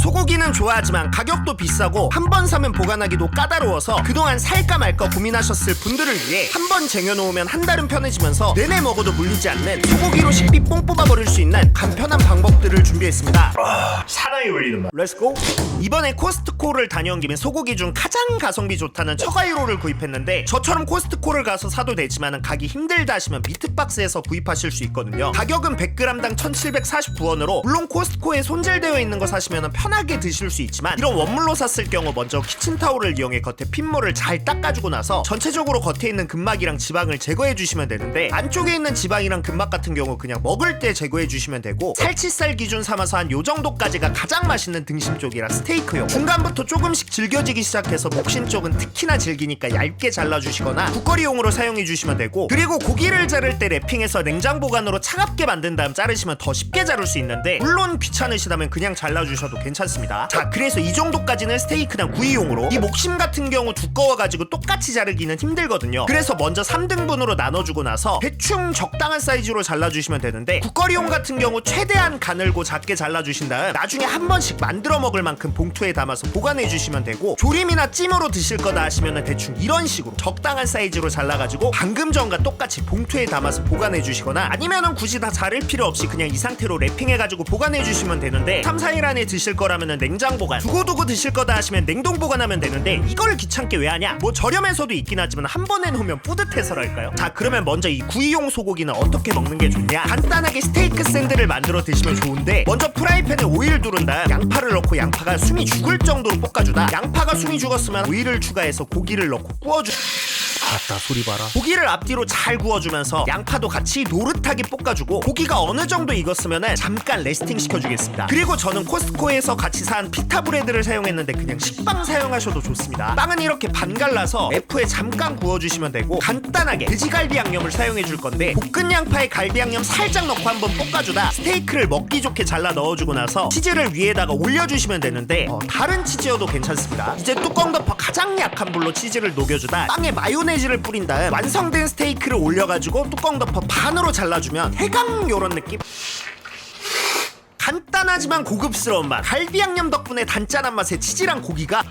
소고기는 좋아하지만 가격도 비싸고 한 번 사면 보관하기도 까다로워서 그동안 살까 말까 고민하셨을 분들을 위해 한 번 쟁여놓으면 한 달은 편해지면서 내내 먹어도 물리지 않는 소고기로 식비 뽕 뽑아버릴 수 있는 간편한 방법들을 준비했습니다. 사나이 울리는 맛. 렛츠고! 이번에 코스트코를 다녀온 김에 소고기 중 가장 가성비 좋다는 처가이로를 구입했는데 저처럼 코스트코를 가서 사도 되지만 가기 힘들다 하시면 미트박스에서 구입하실 수 있거든요. 가격은 100g당 1749원으로 물론 코스트코에 손질되어 있는 거 사시면 편하게 드실 수 있지만 이런 원물로 샀을 경우 먼저 키친타올을 이용해 겉에 핏물을 잘 닦아주고 나서 전체적으로 겉에 있는 근막이랑 지방을 제거해 주시면 되는데 안쪽에 있는 지방이랑 근막 같은 경우 그냥 먹을 때 제거해 주시면 되고 살치살 기준 삼아서 한 요정도까지가 가장 맛있는 등심 쪽이라 스테이크용, 중간부터 조금씩 질겨지기 시작해서 목심 쪽은 특히나 질기니까 얇게 잘라주시거나 국거리용으로 사용해 주시면 되고, 그리고 고기를 자를 때 랩핑해서 냉장 보관으로 차갑게 만든 다음 자르시면 더 쉽게 자를 수 있는데 물론 귀찮으시다면 그냥 잘라주셔도 괜찮습니다. 자, 그래서 이 정도까지는 스테이크나 구이용으로, 이 목심 같은 경우 두꺼워가지고 똑같이 자르기는 힘들거든요. 그래서 먼저 3등분으로 나눠주고 나서 대충 적당한 사이즈로 잘라주시면 되는데 국거리용 같은 경우 최대한 가늘고 작게 잘라주신 다음 나중에 한 번씩 만들어 먹을 만큼 봉투에 담아서 보관해 주시면 되고, 조림이나 찜으로 드실 거다 하시면 대충 이런 식으로 적당한 사이즈로 잘라가지고 방금 전과 똑같이 봉투에 담아서 보관해 주시거나, 아니면은 굳이 다 자를 필요 없이 그냥 이 상태로 랩핑해가지고 보관해 주시면 되는데 3, 4일 안에 드실 거라면은 냉장 보관, 두고두고 드실 거다 하시면 냉동 보관하면 되는데 이걸 귀찮게 왜 하냐? 뭐 저렴해서도 있긴 하지만 한 번에 놓으면 뿌듯해서랄까요? 자, 그러면 먼저 이 구이용 소고기는 어떻게 먹는 게 좋냐? 간단하게 스테이크 샌드를 만들어 드시면 좋은데, 먼저 프라이팬에 오일 두른 다음 양파를 넣고 양파가 숨이 죽을 정도로 볶아주다 양파가 숨이 죽었으면 오일을 추가해서 고기를 넣고 구워주. 아따, 소리 봐라. 고기를 앞뒤로 잘 구워주면서 양파도 같이 노릇하게 볶아주고, 고기가 어느 정도 익었으면 잠깐 레스팅 시켜주겠습니다. 그리고 저는 코스트코에서 같이 산 피타 브레드를 사용했는데 그냥 식빵 사용하셔도 좋습니다. 빵은 이렇게 반 갈라서 F에 잠깐 구워주시면 되고, 간단하게 돼지갈비 양념을 사용해줄 건데 볶은 양파에 갈비 양념 살짝 넣고 한번 볶아주다 스테이크를 먹기 좋게 잘라 넣어주고 나서 치즈를 위에다가 올려주시면 되는데 다른 치즈여도 괜찮습니다. 이제 뚜껑 덮어 가장 약한 불로 치즈를 녹여주다 빵에 마요네즈를 뿌린 다음 완성된 스테이크를 올려가지고 뚜껑 덮어 반으로 잘라주면 해강 요런 느낌? 간단하지만 고급스러운 맛, 갈비 양념 덕분에 단짠한 맛에 치즈랑 고기가.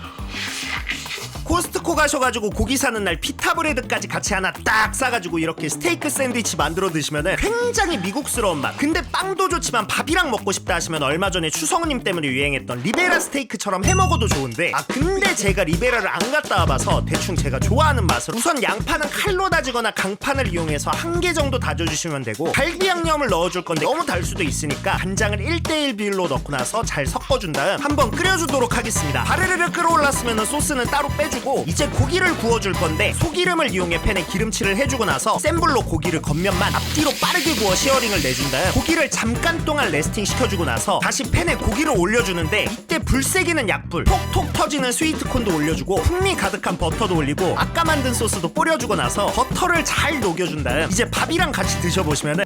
코스트코 가셔가지고 고기 사는 날 피타 브레드까지 같이 하나 딱 싸가지고 이렇게 스테이크 샌드위치 만들어 드시면은 굉장히 미국스러운 맛. 근데 빵도 좋지만 밥이랑 먹고 싶다 하시면 얼마 전에 추성우님 때문에 유행했던 리베라 스테이크처럼 해먹어도 좋은데, 근데 제가 리베라를 안 갔다 와봐서 대충 제가 좋아하는 맛을, 우선 양파는 칼로 다지거나 강판을 이용해서 한 개 정도 다져주시면 되고, 갈비 양념을 넣어줄 건데 너무 달 수도 있으니까 간장을 1:1 비율로 넣고 나서 잘 섞어준 다음 한번 끓여주도록 하겠습니다. 바르르르 끓어올랐으면 소스는 따로 빼주고, 이제 고기를 구워줄 건데 소기름을 이용해 팬에 기름칠을 해주고 나서 센 불로 고기를 겉면만 앞뒤로 빠르게 구워 시어링을 내준 다음 고기를 잠깐 동안 레스팅 시켜주고 나서 다시 팬에 고기를 올려주는데, 이때 불 세기는 약불, 톡톡 터지는 스위트콘도 올려주고 풍미 가득한 버터도 올리고 아까 만든 소스도 뿌려주고 나서 버터를 잘 녹여준 다음 이제 밥이랑 같이 드셔보시면은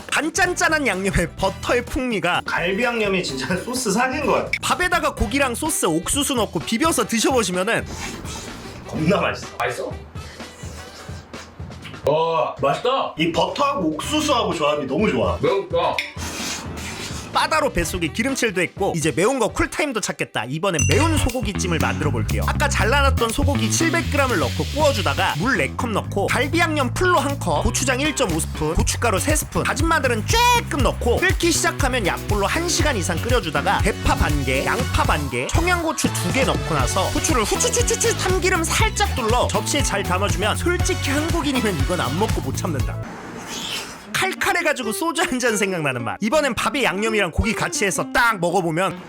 단짠짠한 양념에 버터의 풍미가, 갈비 양념이 진짜 소스 사기인 것 같아. 밥에다가 고기랑 소스, 옥수수 넣고 비벼서 드셔보시면은 겁나 맛있어. 맛있어? 와, 맛있다. 이 버터하고 옥수수하고 조합이 너무 좋아. 매운다. 바다로 뱃속에 기름칠도 했고 이제 매운 거 쿨타임도 찾겠다. 이번엔 매운 소고기찜을 만들어 볼게요. 아까 잘라놨던 소고기 700g을 넣고 구워주다가 물 4컵 넣고 갈비 양념 풀로 1컵, 고추장 1.5스푼, 고춧가루 3스푼, 다진 마늘은 쬐끔 넣고 끓기 시작하면 약불로 1시간 이상 끓여주다가 대파 반개, 양파 반개, 청양고추 2개 넣고 나서 후추를 후추추추추 참기름 살짝 둘러 접시에 잘 담아주면 솔직히 한국인이면 이건 안 먹고 못 참는다. 칼칼해가지고 소주 한 잔 생각나는 맛. 이번엔 밥에 양념이랑 고기 같이 해서 딱 먹어보면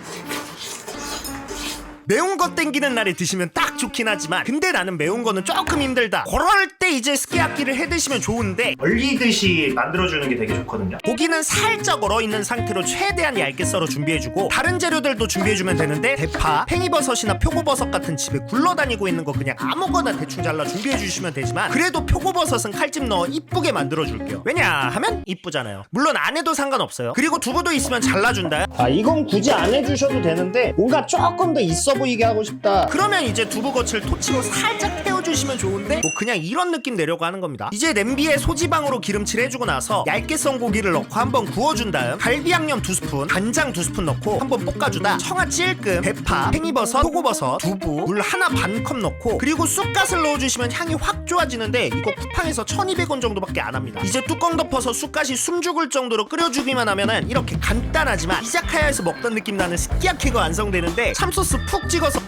매운 거 땡기는 날에 드시면 딱 좋긴 하지만, 근데 나는 매운 거는 조금 힘들다, 그럴 때 이제 스키야키를 해 드시면 좋은데 얼리듯이 만들어주는 게 되게 좋거든요. 고기는 살짝 얼어있는 상태로 최대한 얇게 썰어 준비해주고 다른 재료들도 준비해주면 되는데, 대파, 팽이버섯이나 표고버섯 같은 집에 굴러다니고 있는 거 그냥 아무거나 대충 잘라 준비해주시면 되지만, 그래도 표고버섯은 칼집 넣어 이쁘게 만들어줄게요. 왜냐하면 이쁘잖아요. 물론 안 해도 상관없어요. 그리고 두부도 있으면 잘라준다. 이건 굳이 안 해주셔도 되는데 뭔가 조금 더 있어 보이게 하고 싶다. 그러면 이제 두부겉을 토치로 살짝 태워주면 해주시면 좋은데 뭐 그냥 이런 느낌 내려고 하는 겁니다. 이제 냄비에 소지방으로 기름칠 해주고 나서 얇게 썬 고기를 넣고 한번 구워준 다음 갈비 양념 2스푼, 간장 2스푼 넣고 한번 볶아주다 청아 찔끔, 대파, 팽이버섯, 표고버섯, 두부, 물 하나 반 컵 넣고 그리고 쑥갓을 넣어주시면 향이 확 좋아지는데 이거 쿠팡에서 1200원 정도밖에 안 합니다. 이제 뚜껑 덮어서 쑥갓이 숨 죽을 정도로 끓여주기만 하면은 이렇게 간단하지만 이자카야에서 먹던 느낌 나는 스키야키가 완성되는데 참소스 푹 찍어서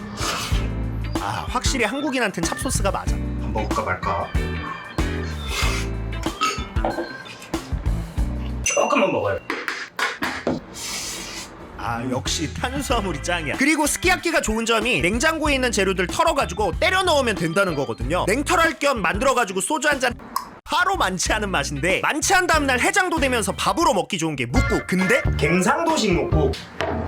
확실히 한국인한텐 찹소스가 맞아. 한번 먹을까 말까? 조금만 먹어요. 역시 탄수화물이 짱이야. 그리고 스키야키가 좋은 점이 냉장고에 있는 재료들 털어가지고 때려 넣으면 된다는 거거든요. 냉털할 겸 만들어가지고 소주 한잔 바로 만취하는 맛인데 만취한 다음날 해장도 되면서 밥으로 먹기 좋은 게 묵국. 근데 갱상도식 먹고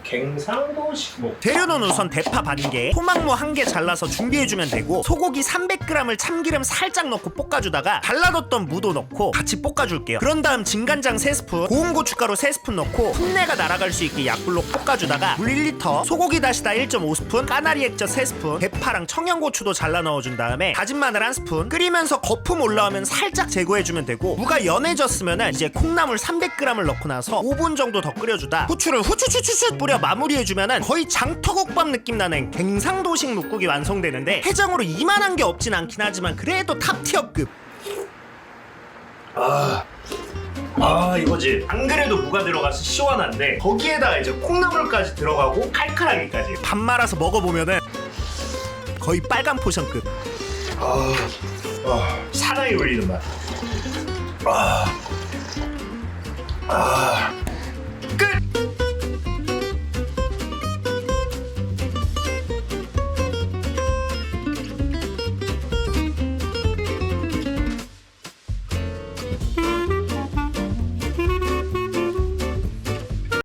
갱상도식 먹. 재료는 우선 대파 반개, 토막무 1개 잘라서 준비해주면 되고 소고기 300g을 참기름 살짝 넣고 볶아주다가 갈라뒀던 무도 넣고 같이 볶아줄게요. 그런 다음 진간장 3스푼, 고운 고춧가루 3스푼 넣고 풋내가 날아갈 수 있게 약불로 볶아주다가 물 1리터, 소고기 다시다 1.5스푼, 까나리 액젓 3스푼, 대파랑 청양고추도 잘라 넣어준 다음에 다진 마늘 1스푼 끓이면서 거품 올라오면 살짝 제거해주면 되고 무가 연해졌으면 이제 콩나물 300g을 넣고 나서 5분 정도 더 끓여주다 후추를 후추추추추 뿌려 마무리해주면 거의 장터국밥 느낌 나는 갱상도식 묵국이 완성되는데 해장으로 이만한 게 없진 않긴 하지만 그래도 탑티어급. 이거지. 안 그래도 무가 들어가서 시원한데 거기에다 이제 콩나물까지 들어가고 칼칼하기까지. 밥 말아서 먹어보면은 거의 빨간 포션급. 사나이 울리는 맛.